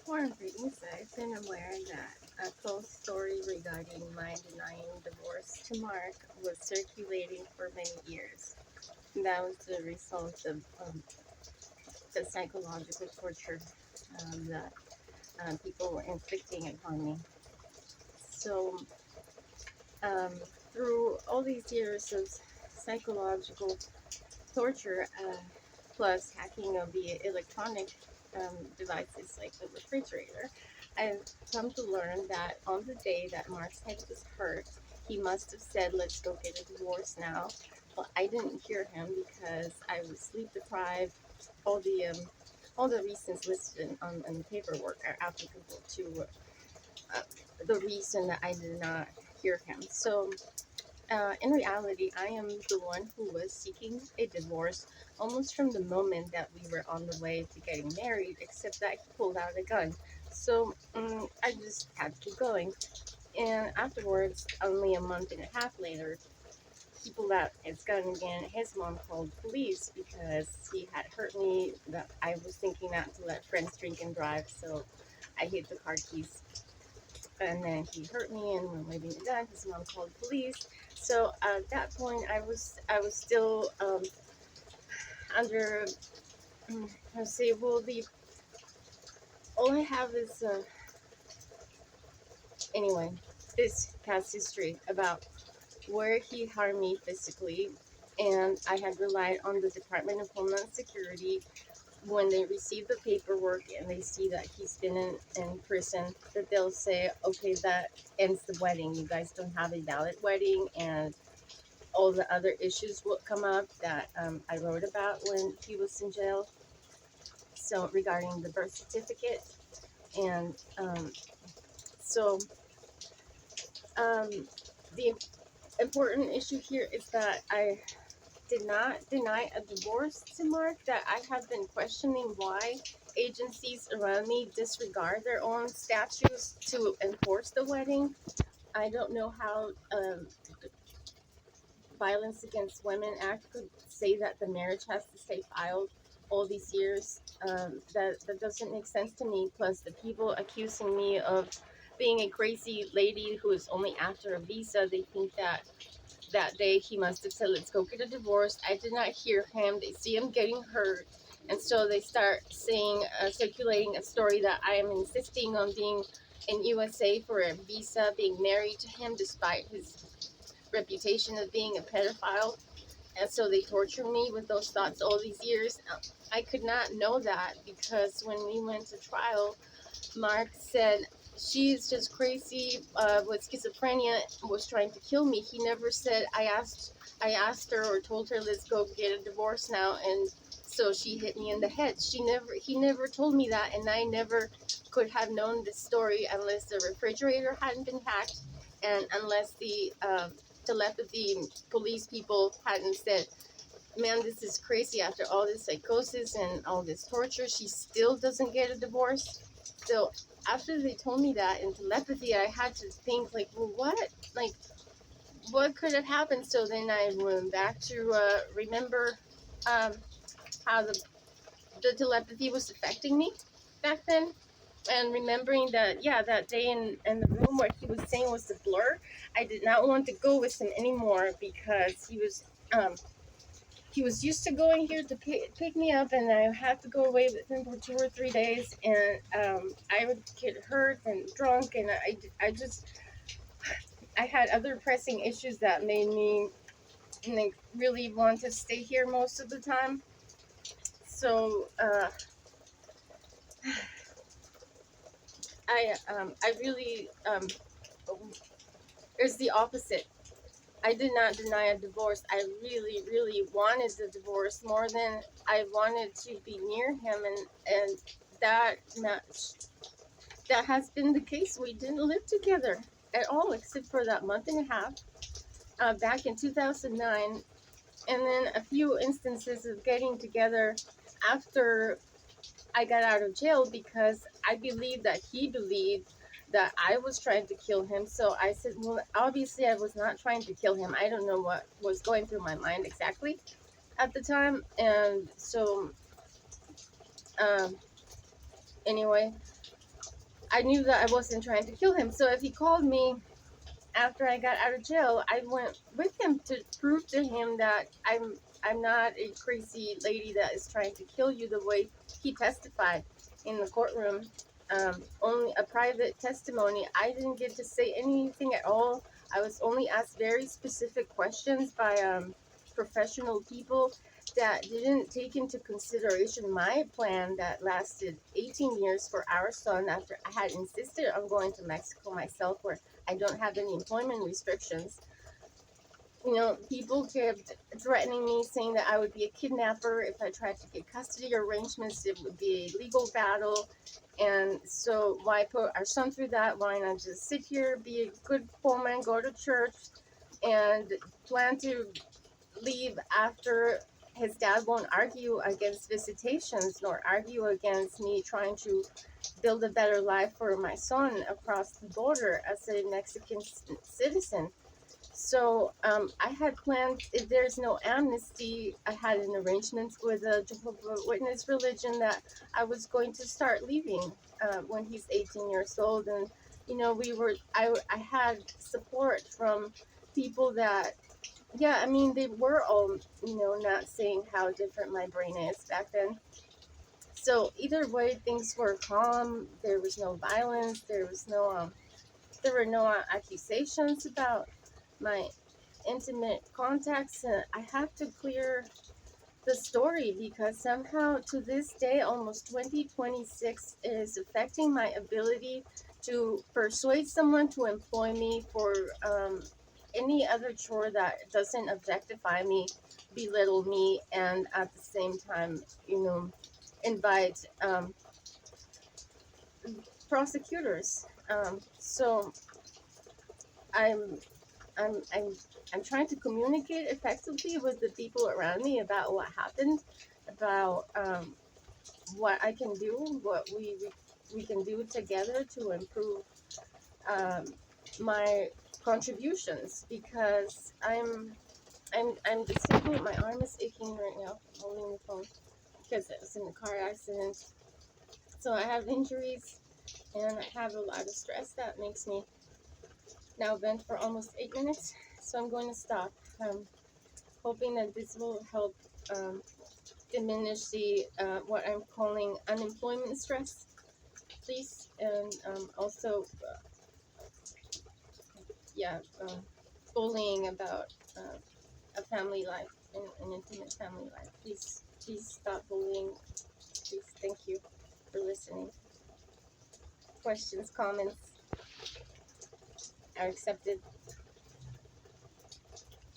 Foreign greetings. I've been aware that a post story regarding my denying divorce to Mark was circulating for many years. That was the result of the psychological torture that people were inflicting upon me. So, um, through all these years of psychological torture, plus hacking of the electronic devices like the refrigerator, I've come to learn that on the day that Mark's head was hurt, he must have said, "Let's go get a divorce now." Well, I didn't hear him because I was sleep deprived. All the um, all the reasons listed on the paperwork are applicable to uh, the reason that I did not hear him. So in reality, I am the one who was seeking a divorce almost from the moment that we were on the way to getting married, except that he pulled out a gun. So I just had to keep going. And afterwards, only a month and a half later, he pulled out his gun again. His mom called police because he had hurt me. That I was thinking not to let friends drink and drive, so I hid the car keys, and then he hurt me and when waving the gun his mom called police. So at that point I was still under I say, well, the all I have is anyway, this past history about where he harmed me physically, and I had relied on the Department of Homeland Security when they receive the paperwork and they see that he's been in prison, that they'll say, okay, that ends the wedding. You guys don't have a valid wedding, and all the other issues will come up that I wrote about when he was in jail. So regarding the birth certificate, and so um, the important issue here is that I did not deny a divorce to Mark, that I have been questioning why agencies around me disregard their own statutes to enforce the wedding. I don't know how Violence Against Women Act could say that the marriage has to stay filed all these years. That doesn't make sense to me. Plus, the people accusing me of being a crazy lady who is only after a visa, they think that that day he must have said, "Let's go get a divorce." I did not hear him. They see him getting hurt, and so they start saying, circulating a story that I am insisting on being in USA for a visa, being married to him despite his reputation of being a pedophile. And so they tortured me with those thoughts all these years. I could not know that because when we went to trial, Mark said she's just crazy with schizophrenia, was trying to kill me. He never said I asked her or told her, let's go get a divorce now, and so she hit me in the head. He never told me that, and I never could have known this story unless the refrigerator hadn't been hacked, and unless the telepathy police people hadn't said, man, this is crazy. After all this psychosis and all this torture, she still doesn't get a divorce. So after they told me that in telepathy, I had to think, like, well, like, what could have happened? So then I went back to remember um, how the telepathy was affecting me back then. And remembering that, yeah, that day in the room where he was saying was the blur, I did not want to go with him anymore because he was used to going here to pick me up, and I had to go away with him for 2 or 3 days, and I would get hurt and drunk, and I had other pressing issues that made me like really want to stay here most of the time. So I really it's the opposite. I did not deny a divorce. I really, really wanted the divorce more than I wanted to be near him, and that not, that has been the case. We didn't live together at all, except for that month and a half back in 2009, and then a few instances of getting together after I got out of jail because I believed that he believed that I was trying to kill him. So I said, well, obviously I was not trying to kill him. I don't know what was going through my mind exactly at the time. And so, um, anyway, I knew that I wasn't trying to kill him. So if he called me after I got out of jail, I went with him to prove to him that I'm not a crazy lady that is trying to kill you the way he testified in the courtroom. Only a private testimony. I didn't get to say anything at all. I was only asked very specific questions by professional people that didn't take into consideration my plan that lasted 18 years for our son after I had insisted on going to Mexico myself, where I don't have any employment restrictions. You know, people kept threatening me, saying that I would be a kidnapper if I tried to get custody arrangements. It would be a legal battle. And so, why put our son through that? Why not just sit here, be a good woman, go to church, and plan to leave after his dad won't argue against visitations nor argue against me trying to build a better life for my son across the border as a Mexican citizen. So I had planned, if there's no amnesty, I had an arrangement with a Jehovah's Witness religion that I was going to start leaving when he's 18 years old. And, you know, I had support from people that, yeah, I mean, they were all, you know, not saying how different my brain is back then. So either way, things were calm. There was no violence. There were no accusations about my intimate contacts. And I have to clear the story because somehow to this day, almost 2026, it is affecting my ability to persuade someone to employ me for any other chore that doesn't objectify me, belittle me, and at the same time, you know, invite prosecutors. So I'm I'm I'm I'm trying to communicate effectively with the people around me about what happened, about what I can do, what we can do together to improve um, my contributions because I'm disabled. My arm is aching right now holding the phone because I was in a car accident. So I have injuries and I have a lot of stress that makes me now vent for almost 8 minutes. So I'm going to stop. Hoping that this will help diminish the what I'm calling unemployment stress, please, and also, yeah, bullying about a family life, an intimate family life. Please stop bullying. Please, thank you for listening. Questions, comments are accepted.